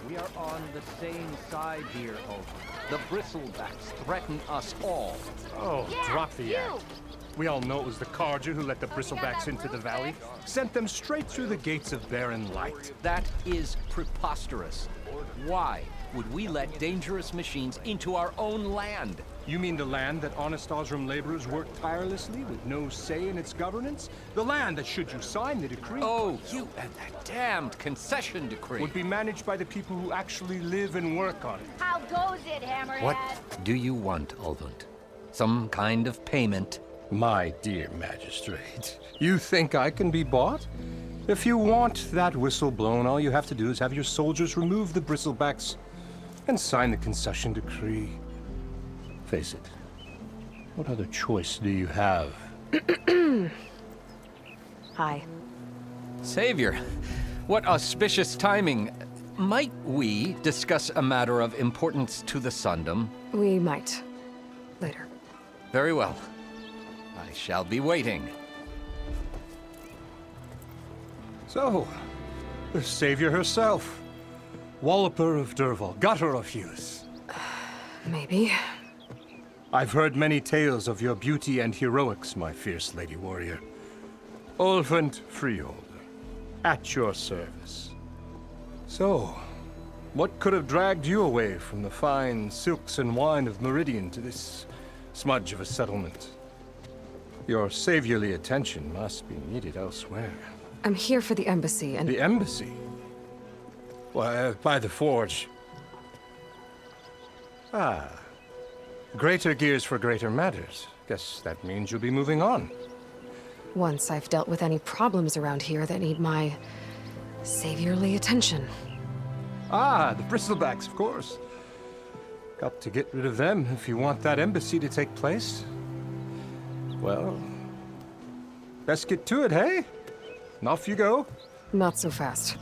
We are on the same side here, Alva. The Britslebacks threaten us all. Oh, Yeah, drop the you. act. We all know it was the Carja who let the Britslebacks into the valley. Sent them straight through the gates of barren light. That is preposterous. Why would we let dangerous machines into our own land? You mean the land that honest Osram laborers work tirelessly with no say in its governance? The land that, should you sign the decree, Oh, you and that damned concession decree. would be managed by the people who actually live and work on it. How goes it, Hammerhead? What do you want, Ulvund? Some kind of payment? My dear magistrate, you think I can be bought? If you want that whistle blown, all you have to do is have your soldiers remove the Britslebacks and sign the concession decree. Face it, what other choice do you have? Hi. Savior, what auspicious timing. Might we discuss a matter of importance to the Sundom? We might. Later. Very well. I shall be waiting. So, the savior herself. Walloper of Derval, gutter of youth. Maybe. I've heard many tales of your beauty and heroics, my fierce lady warrior. Ulvund Freeholder, at your service. So, what could have dragged you away from the fine silks and wine of Meridian to this smudge of a settlement? Your saviorly attention must be needed elsewhere. I'm here for the embassy and... The embassy? Why, by the forge. Ah. Greater gears for greater matters. Guess that means you'll be moving on. Once I've dealt with any problems around here that need my... saviorly attention. Ah, the Britslebacks, of course. Got to get rid of them if you want that embassy to take place. Well, best get to it, hey? And off you go. Not so fast.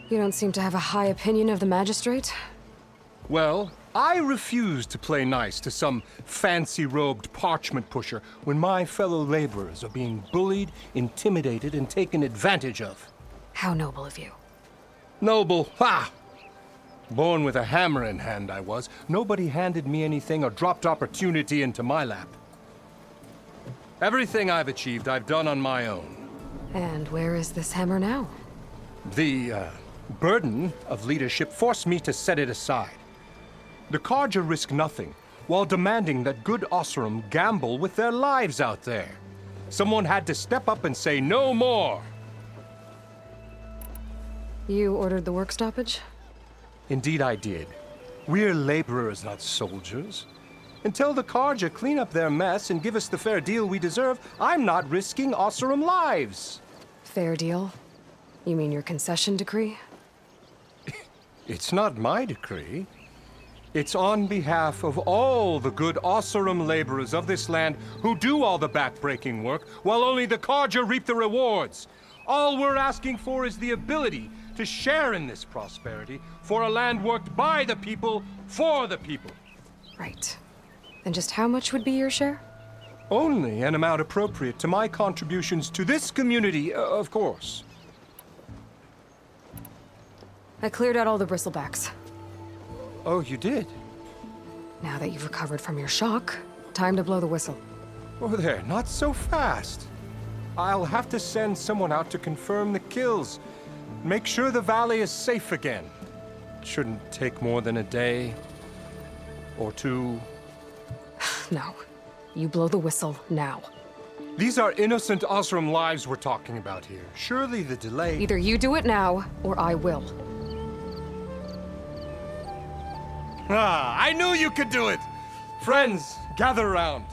You don't seem to have a high opinion of the magistrate? Well, I refuse to play nice to some fancy-robed parchment pusher when my fellow laborers are being bullied, intimidated, and taken advantage of. How noble of you. Noble, ha! Born with a hammer in hand, I was. Nobody handed me anything or dropped opportunity into my lap. Everything I've achieved, I've done on my own. And where is this hammer now? The, burden of leadership forced me to set it aside. The Carja risk nothing, while demanding that good Osram gamble with their lives out there. Someone had to step up and say no more. You ordered the work stoppage? Indeed I did. We're laborers, not soldiers. Until the Carja clean up their mess and give us the fair deal we deserve, I'm not risking Osram lives. Fair deal? You mean your concession decree? It's not my decree. It's on behalf of all the good Osram laborers of this land who do all the backbreaking work, while only the Carja reap the rewards. All we're asking for is the ability to share in this prosperity for a land worked by the people, for the people. Right. And just how much would be your share? Only an amount appropriate to my contributions to this community, of course. I cleared out all the Britslebacks. Oh, you did? Now that you've recovered from your shock, time to blow the whistle. Oh, there, not so fast. I'll have to send someone out to confirm the kills. Make sure the valley is safe again. Shouldn't take more than a day or two. No. You blow the whistle now. These are innocent Osram lives we're talking about here. Surely the delay... Either you do it now, or I will. Ah, I knew you could do it! Friends, gather around.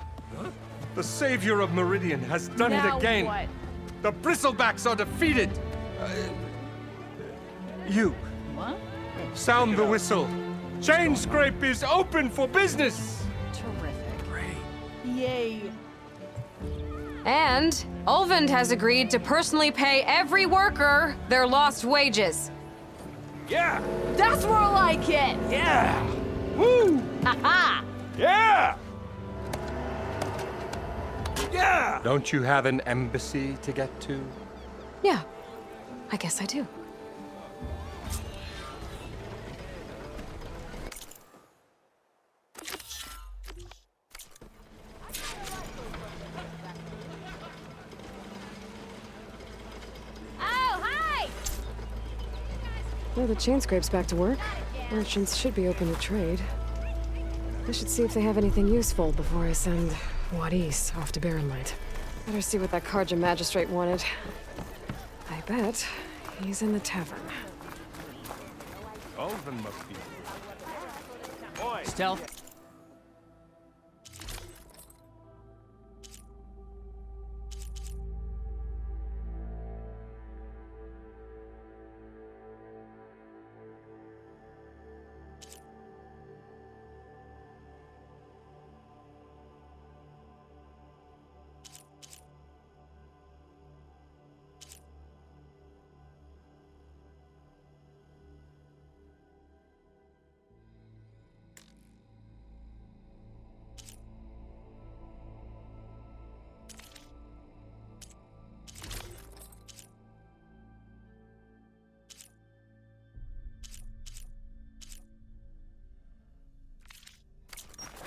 The savior of Meridian has done it Now again. what? The Britslebacks are defeated. You, What? sound the whistle. Chain Scrape is open for business. Terrific. Yay. And Ulvund has agreed to personally pay every worker their lost wages. Yeah! That's more like it. Yeah! Woo! Ha Yeah! Yeah! Don't you have an embassy to get to? Yeah, I guess I do. Oh, hi! Well, the chain scrape's back to work. Merchants should be open to trade. I should see if they have anything useful before I send Vuadis off to Barrenlight. Better see what that Karja magistrate wanted. I bet he's in the tavern. Ulven must be. Stealth.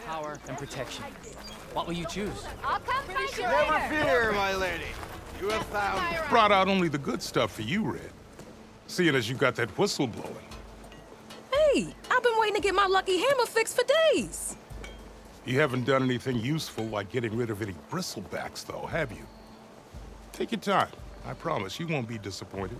Power and protection. What will you choose? I'll come find you Never later! fear, my lady. You have found... Brought out only the good stuff for you, Red. Seeing as you got that whistle blowing. Hey, I've been waiting to get my lucky hammer fixed for days. You haven't done anything useful like getting rid of any bristlebacks, though, have you? Take your time. I promise you won't be disappointed.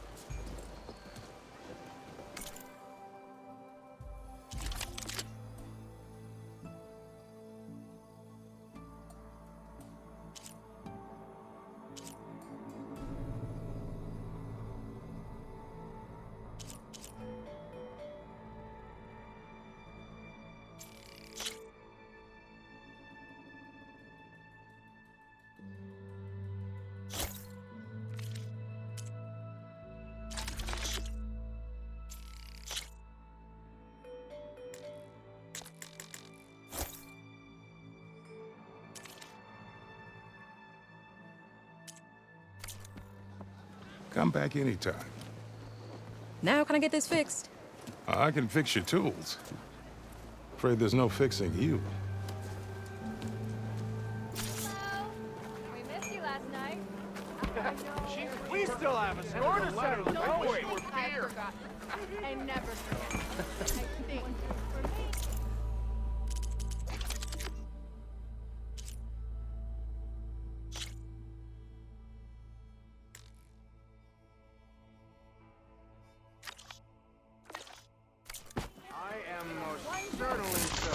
Come back anytime. Now can I get this fixed? I can fix your tools. Afraid there's no fixing you. Hello? We missed you last night. We still have a score to settle. Don't we? I forgot. I never forget. I think for me. I am most certainly so.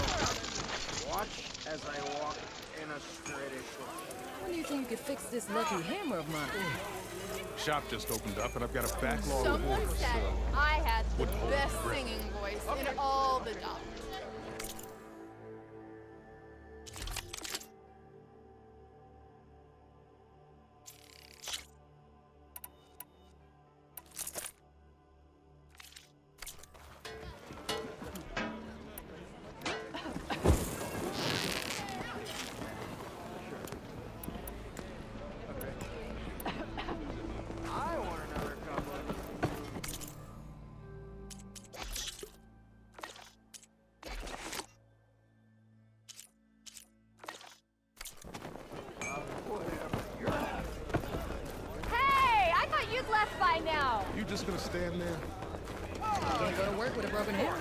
Watch as I walk in a straightish line. When do you think you could fix this lucky hammer of mine? Shop just opened up, and I've got a backlog of Someone orders, said so... I had the would hold best your breath. singing voice in all the doctors. I want another couple of... Hey, I thought you'd left by now. You just gonna stand there? Can't go to work with a broken hammer.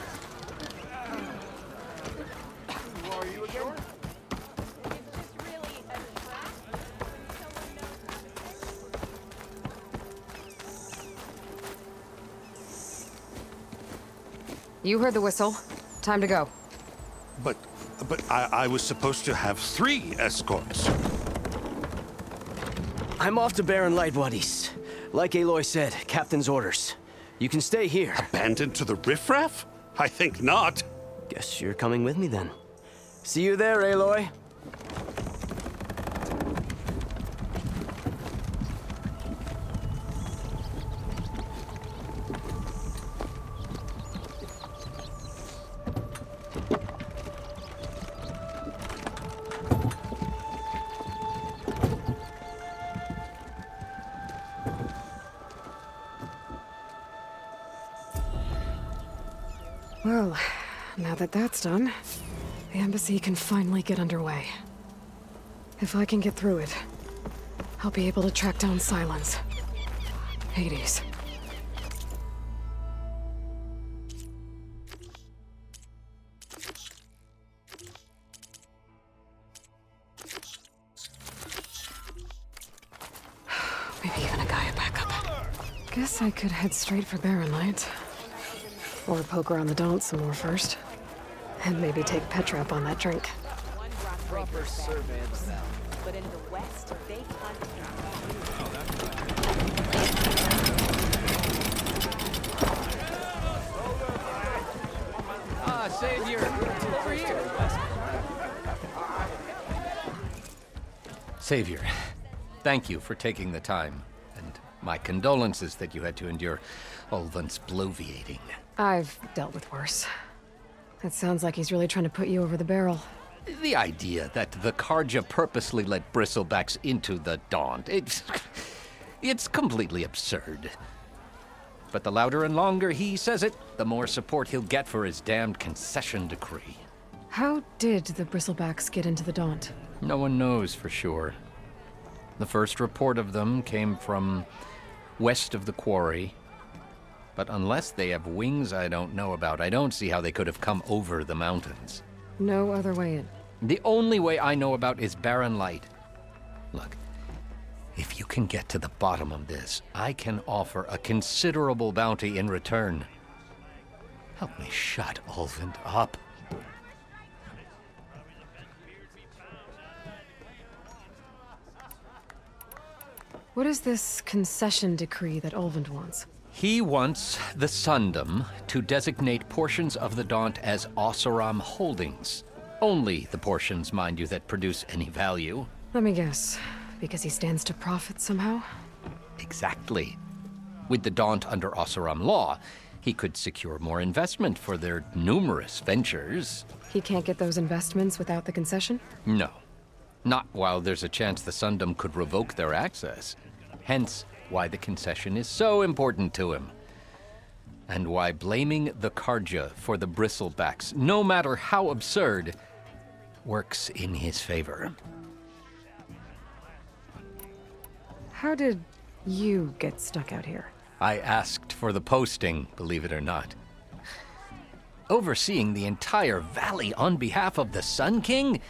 Who are you again? It's just really a trap. Someone knows how to fix it. You heard the whistle. Time to go. But I was supposed to have 3 escorts. I'm off to Barren Light, Vuadis. Like Aloy said, Captain's orders. You can stay here. Abandoned to the riffraff? I think not. Guess you're coming with me then. See you there, Aloy. Well, now that that's done, the embassy can finally get underway. If I can get through it, I'll be able to track down Sylens. Hades. Maybe even a GAIA backup. Guess I could head straight for Barren Light. Or poke around the Daunt some more first. And maybe take Petra up on that drink. Proper surveillance. But in the west, they hunt. Savior! Over here! Savior, thank you for taking the time. And my condolences that you had to endure Ulvund's bloviating. I've dealt with worse. It sounds like he's really trying to put you over the barrel. The idea that the Carja purposely let Bristlebacks into the Daunt, it's completely absurd. But the louder and longer he says it, the more support he'll get for his damned concession decree. How did the Bristlebacks get into the Daunt? No one knows for sure. The first report of them came from west of the quarry. But unless they have wings I don't know about, I don't see how they could have come over the mountains. No other way in. The only way I know about is Barren Light. Look, if you can get to the bottom of this, I can offer a considerable bounty in return. Help me shut Ulvund up. What is this concession decree that Ulvund wants? He wants the Sundom to designate portions of the Daunt as Oseram holdings. Only the portions, mind you, that produce any value. Let me guess. Because he stands to profit somehow? Exactly. With the Daunt under Oseram law, he could secure more investment for their numerous ventures. He can't get those investments without the concession? No. Not while there's a chance the Sundom could revoke their access. Hence, why the concession is so important to him. And why blaming the Carja for the Bristlebacks, no matter how absurd, works in his favor. How did you get stuck out here? I asked for the posting, believe it or not. Overseeing the entire valley on behalf of the Sun King?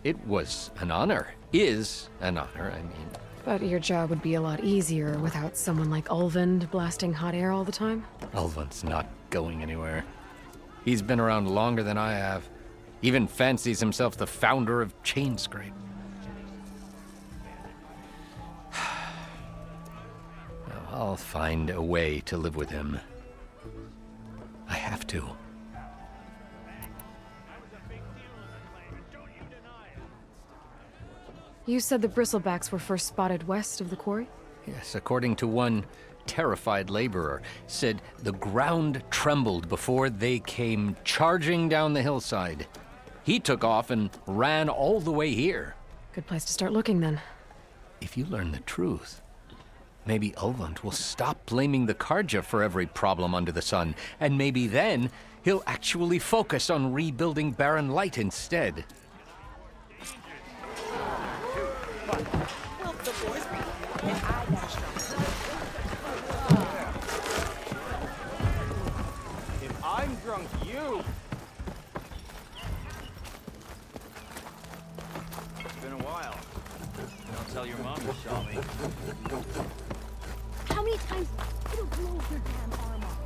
It was an honor. Is an honor, I mean. But your job would be a lot easier without someone like Ulvund blasting hot air all the time? Ulvund's not going anywhere. He's been around longer than I have. Even fancies himself the founder of Chainscrape. I'll find a way to live with him. I have to. You said the Bristlebacks were first spotted west of the quarry? Yes, according to one terrified laborer, said the ground trembled before they came charging down the hillside. He took off and ran all the way here. Good place to start looking, then. If you learn the truth, maybe Ulvund will stop blaming the Carja for every problem under the sun, and maybe then he'll actually focus on rebuilding Barren Light instead. If I'm drunk, you. It's been a while. Don't tell your mom you saw me. How many times it'll blow your damn arm off?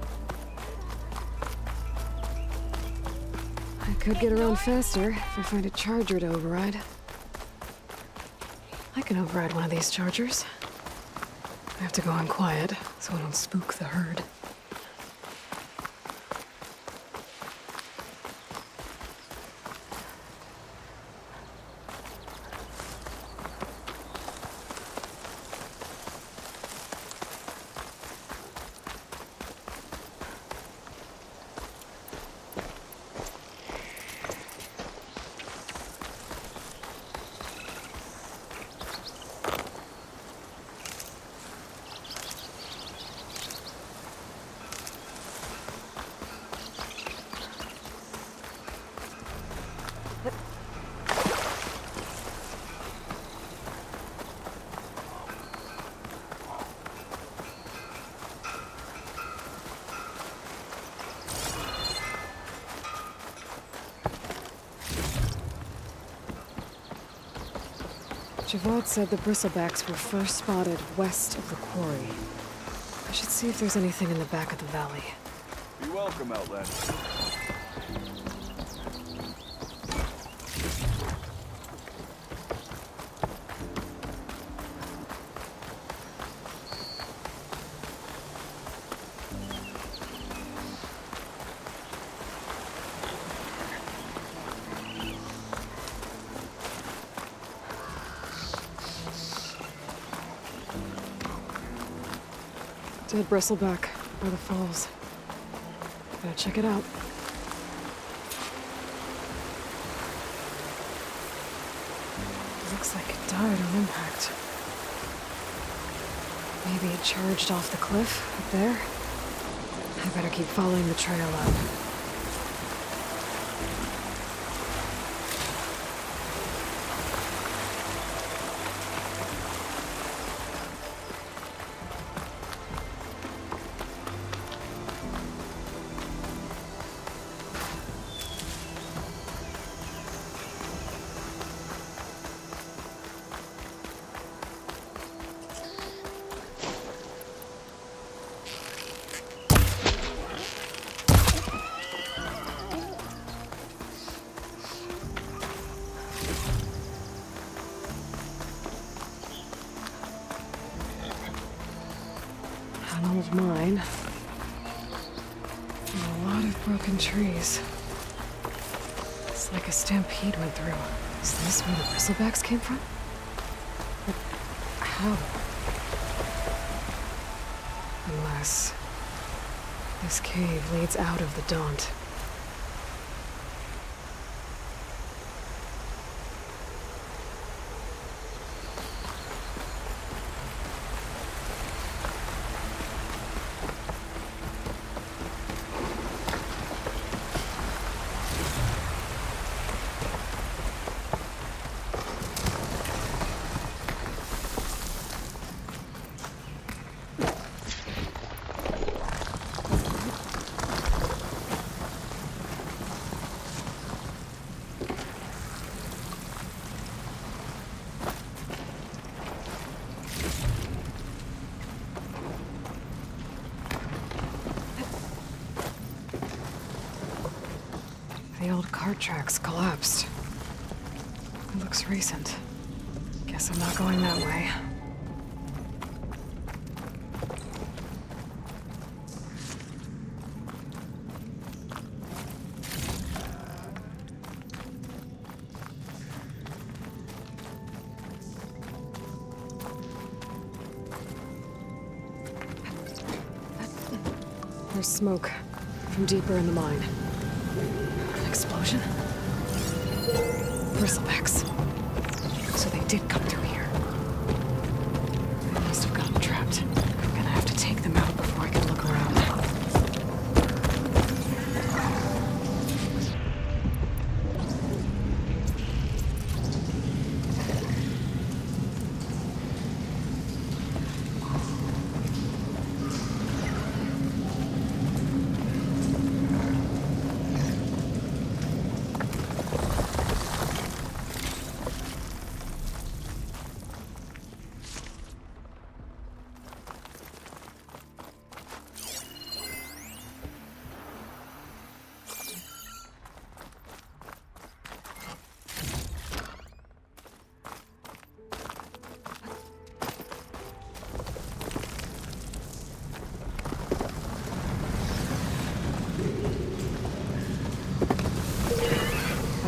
I could get around faster if I find a charger to override. I can override one of these chargers. I have to go in quiet so I don't spook the herd. Avad said the Britslebacks were first spotted west of the quarry. I should see if there's anything in the back of the valley. Be welcome, Outlander. Dead Bristleback by the falls. Gotta check it out. Looks like it died on impact. Maybe it charged off the cliff up there? I better keep following the trail up. An old mine. And a lot of broken trees. It's like a stampede went through. Is this where the Britslebacks came from? But how? Unless this cave leads out of the Daunt. The old cart tracks collapsed. It looks recent. Guess I'm not going that way. There's smoke from deeper in the mine. An explosion? Britslebacks. So they did come through here. They must have gotten trapped. I'm gonna have to take them out before I can look around.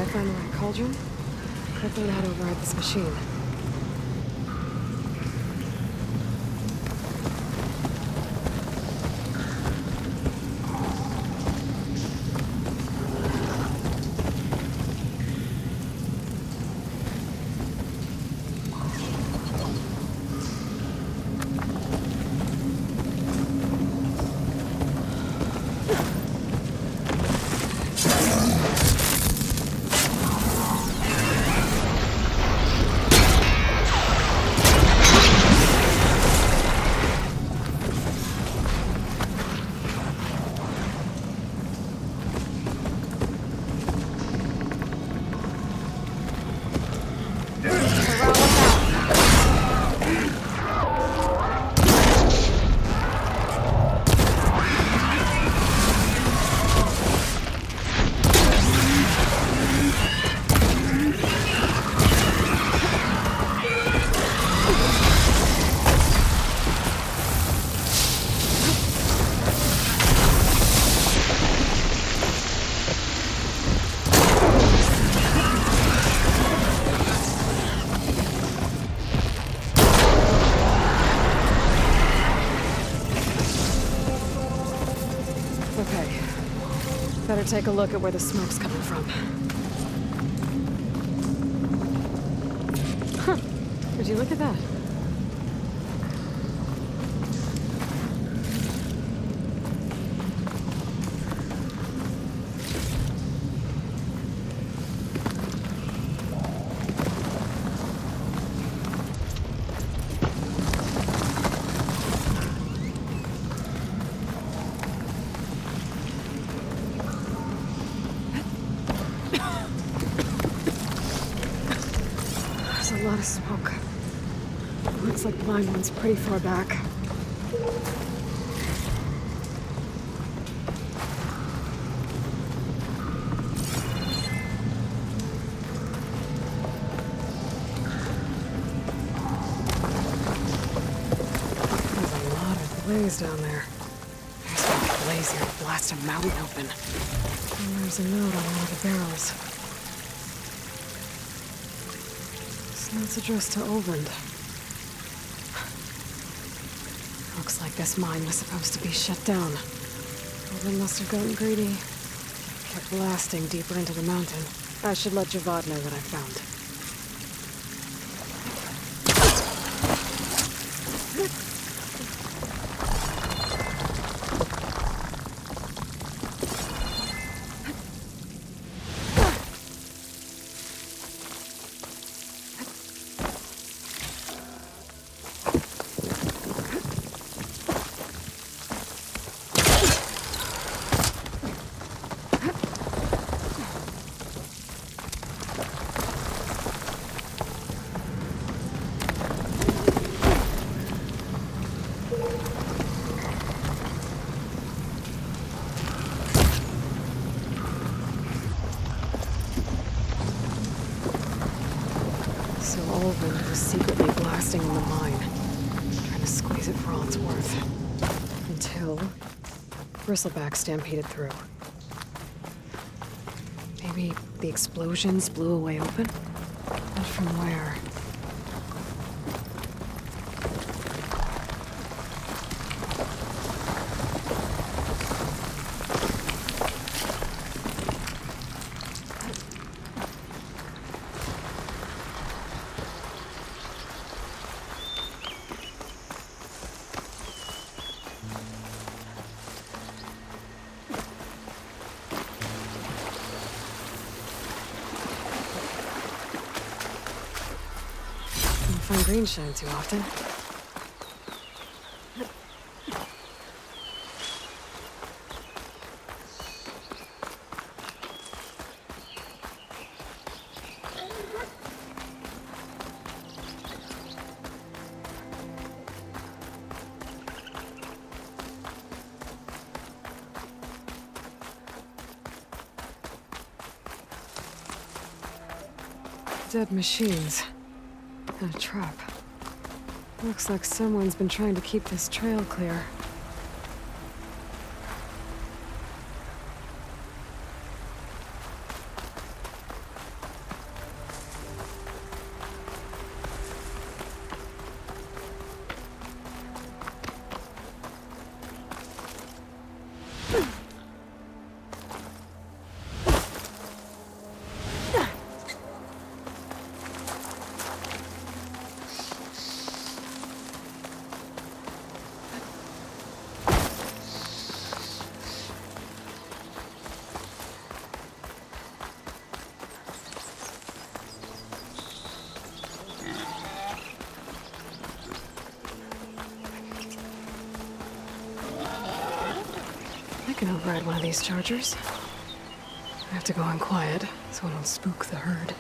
Find the right cauldron, I've learned how to override this machine. Okay. Better take a look at where the smoke's coming from. Huh. Would you look at that? There's a lot of smoke. Looks like the mine one's pretty far back. There's a lot of blaze down there. There's gonna be blaze here to blast a mountain open. And there's a note on one of the barrels. This note's addressed to Erend. Looks like this mine was supposed to be shut down. Erend must have gotten greedy. Kept blasting deeper into the mountain. I should let Avad know what I found. So Erend was secretly blasting in the mine, trying to squeeze it for all it's worth. Until Britslebacks stampeded through. Maybe the explosions blew a way open? But from where? Don't find green shine too often. Dead machines. And a trap. Looks like someone's been trying to keep this trail clear. I can override one of these chargers. I have to go in quiet, so I don't spook the herd.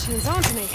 She's onto me.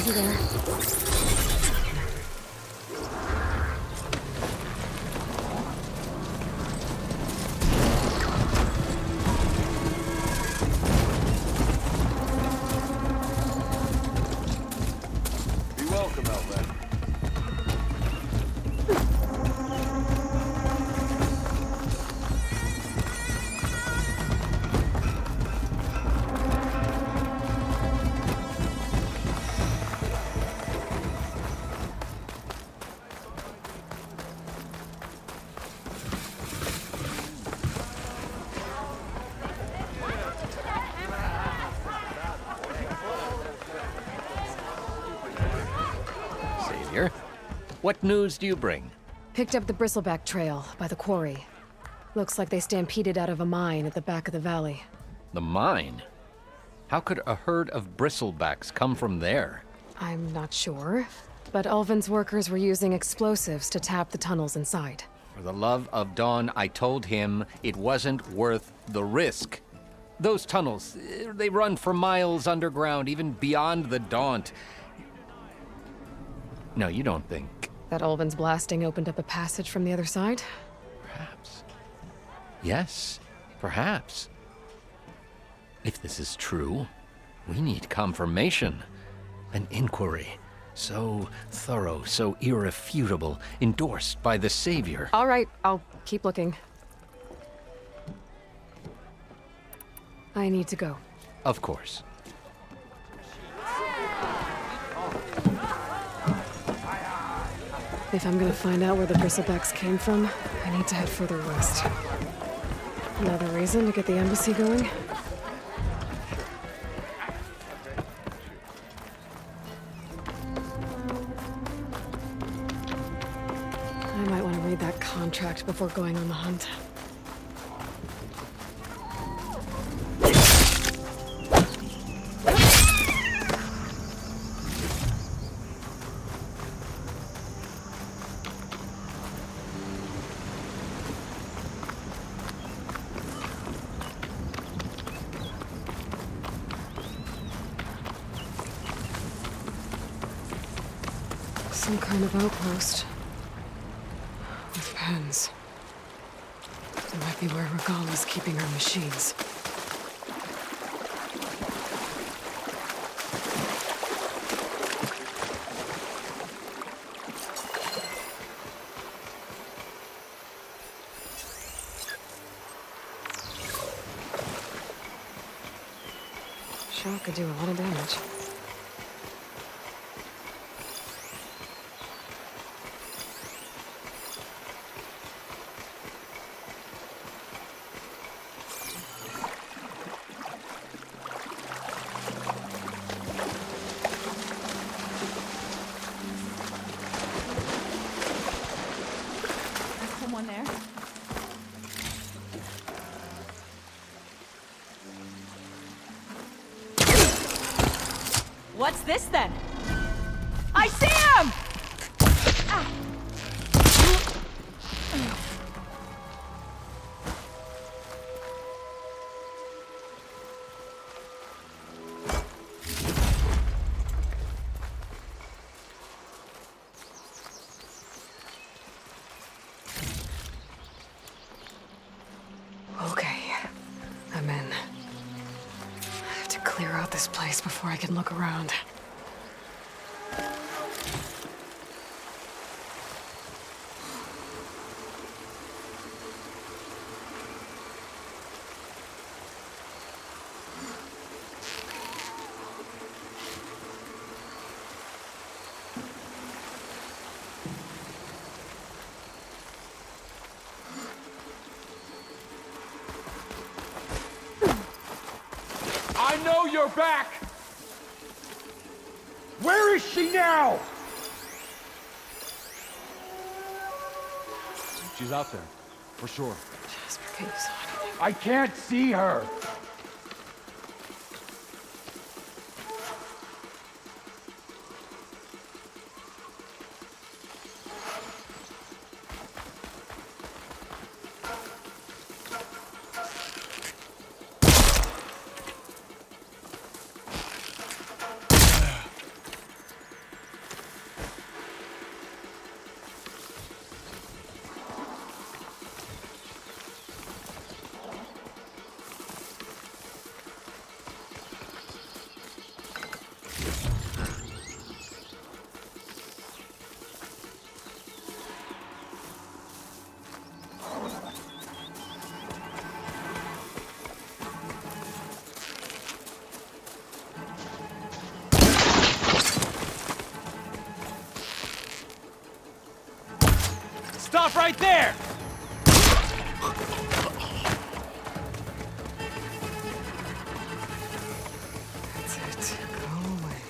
Over there. Be welcome, Alva. Savior, what news do you bring? Picked up the Bristleback trail by the quarry. Looks like they stampeded out of a mine at the back of the valley. The mine? How could a herd of bristlebacks come from there? I'm not sure, but Ulvin's workers were using explosives to tap the tunnels inside. For the love of Dawn, I told him it wasn't worth the risk. Those tunnels, they run for miles underground, even beyond the Daunt. No, you don't think. That Ulvin's blasting opened up a passage from the other side? Perhaps. Yes, perhaps. If this is true, we need confirmation. An inquiry. So thorough, so irrefutable, endorsed by the Savior. All right, I'll keep looking. I need to go. Of course. If I'm gonna find out where the Bristlebacks came from, I need to head further west. Another reason to get the embassy going? I might want to read that contract before going on the hunt. Some kind of outpost. With pens. It might be where Regalla's keeping her machines. Shot could do a lot of damage. Someone there. What's this then? I see him! Ah. Okay, I'm in. I have to clear out this place before I can look around. I know you're back! Where is she now? She's out there, for sure. Jasper, can you saw anything? I can't see her! off right there! That's it. Go away.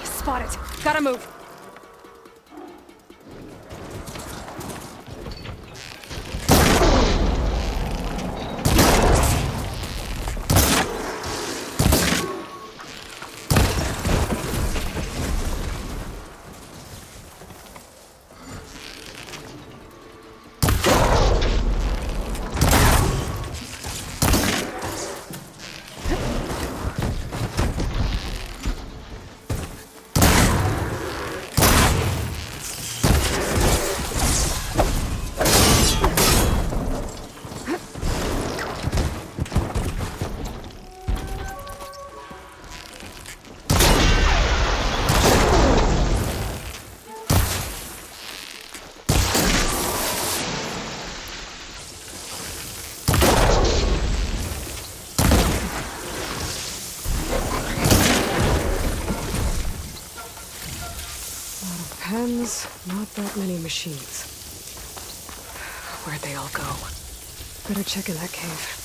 Spot it. Gotta move. Pens, not that many machines. Where'd they all go? Better check in that cave.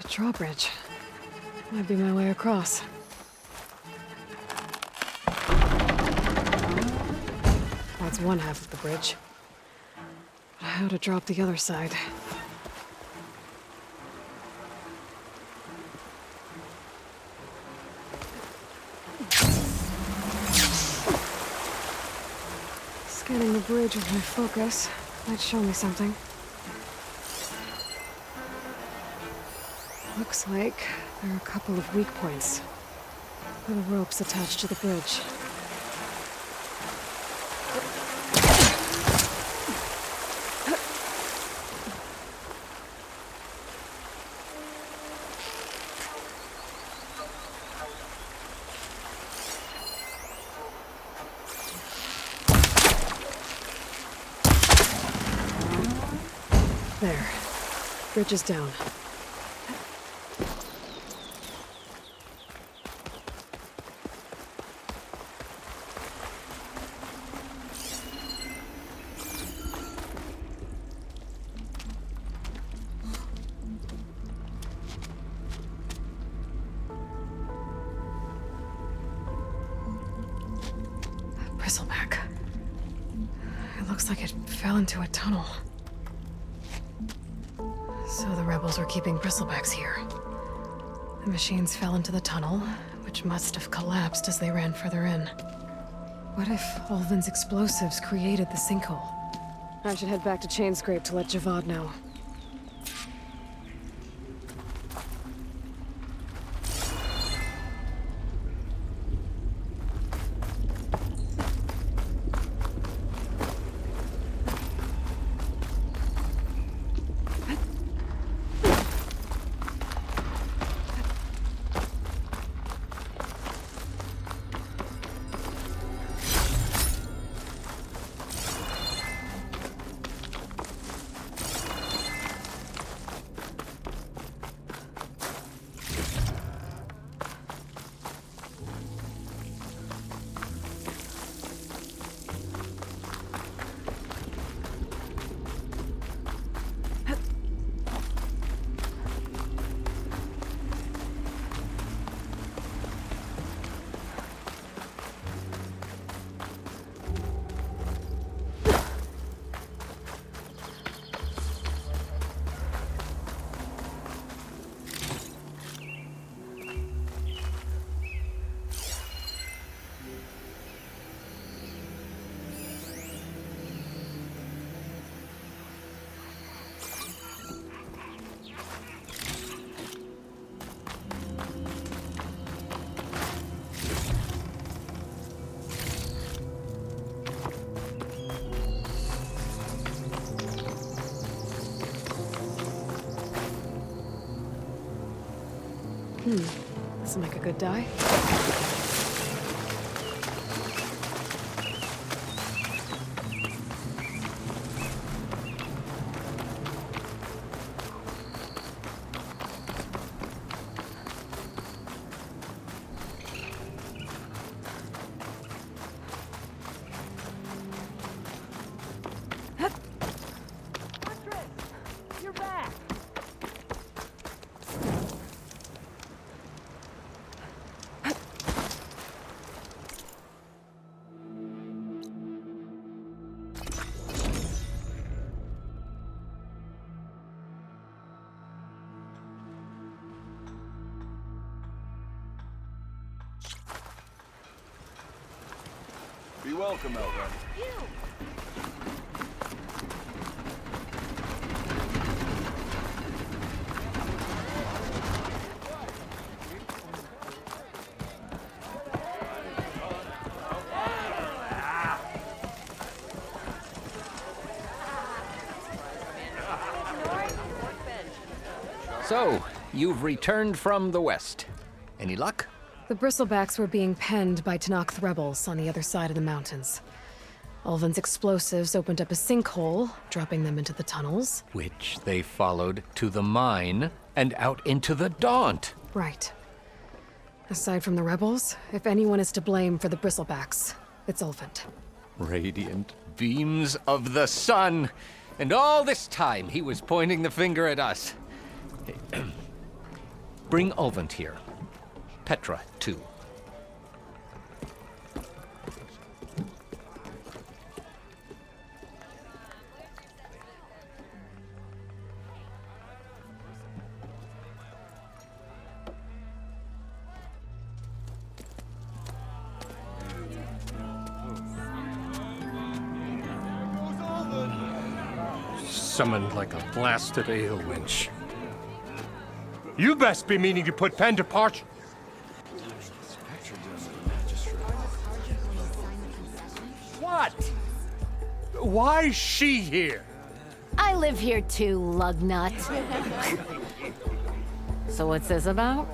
Drawbridge. Might be my way across. That's one half of the bridge. But how to drop the other side? Scanning the bridge with my focus might show me something. Looks like there are a couple of weak points where the rope's attached to the bridge. There. Bridge is down. Bristleback. It looks like it fell into a tunnel. So the rebels were keeping Bristlebacks here. The machines fell into the tunnel, which must have collapsed as they ran further in. What if Ulvin's explosives created the sinkhole? I should head back to Chainscrape to let Avad know. This'll make a good die. Be welcome, Alva. So, you've returned from the west. Any luck? The Bristlebacks were being penned by Talanah rebels on the other side of the mountains. Ulven's explosives opened up a sinkhole, dropping them into the tunnels. Which they followed to the mine and out into the Daunt. Right. Aside from the rebels, if anyone is to blame for the Bristlebacks, it's Ulven. Radiant beams of the sun. And all this time he was pointing the finger at us. Bring Ulven here. Petra, too. Summoned like a blasted ale winch. You best be meaning to put pen to parchment. What? Why is she here? I live here too, lugnut. So what's this about?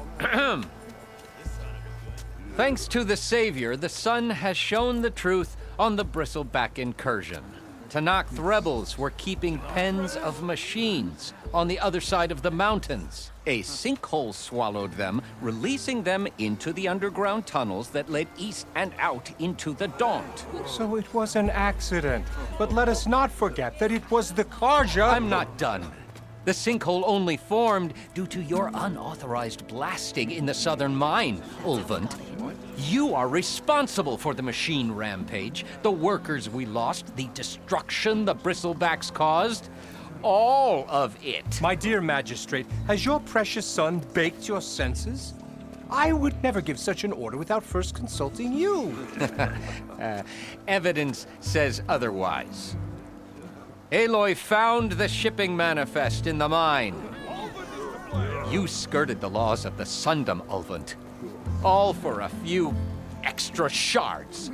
Thanks to the Savior, the sun has shown the truth on the Bristleback incursion. Talanah rebels were keeping pens of machines on the other side of the mountains. A sinkhole swallowed them, releasing them into the underground tunnels that led east and out into the Daunt. So it was an accident. But let us not forget that it was the Carja. I'm not done. The sinkhole only formed due to your unauthorized blasting in the southern mine, Ulven. You are responsible for the machine rampage, the workers we lost, the destruction the Bristlebacks caused. All of it. My dear magistrate, has your precious son baked your senses? I would never give such an order without first consulting you. Evidence says otherwise. Aloy found the shipping manifest in the mine. You skirted the laws of the Sundom, Ulven. All for a few extra shards.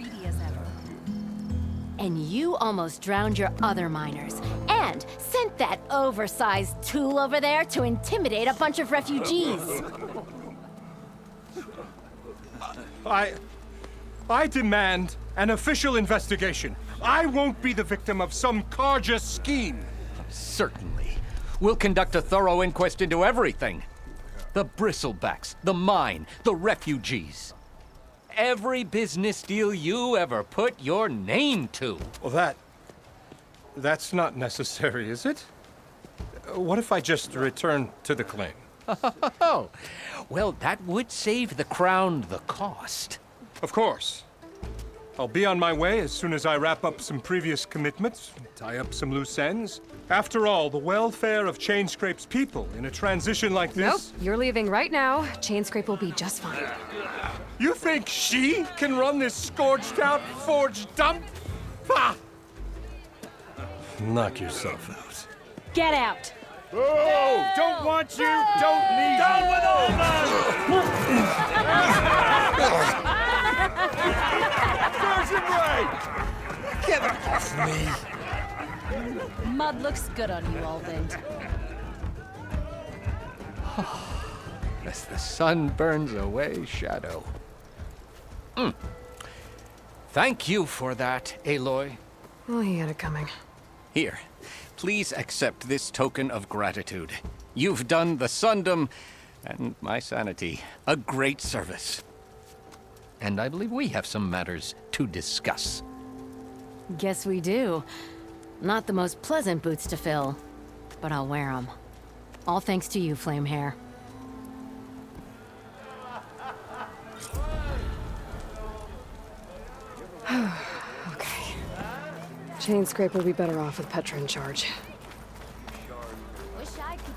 And you almost drowned your other miners. And sent that oversized tool over there to intimidate a bunch of refugees. I demand an official investigation. I won't be the victim of some Carja scheme. Certainly. We'll conduct a thorough inquest into everything. The Bristlebacks, the mine, the refugees. Every business deal you ever put your name to. Well, that's not necessary, is it? What if I just return to the claim? Oh, well, that would save the crown the cost. Of course. I'll be on my way as soon as I wrap up some previous commitments, tie up some loose ends. After all, the welfare of Chainscrape's people in a transition like this... Nope, you're leaving right now. Chainscrape will be just fine. You think she can run this scorched-out forged dump? Ha! Knock yourself out. Get out! Oh, don't want you, don't need you. Down with all Version right! Get off me! Mud looks good on you, Ulven. as the sun burns away shadow. Thank you for that, Aloy. Oh, he had it coming. Here, please accept this token of gratitude. You've done the Sundom, and my sanity, a great service. And I believe we have some matters to discuss. Guess we do. Not the most pleasant boots to fill, but I'll wear them. All thanks to you, Flamehair. Okay. Chainscrape will be better off with Petra in charge.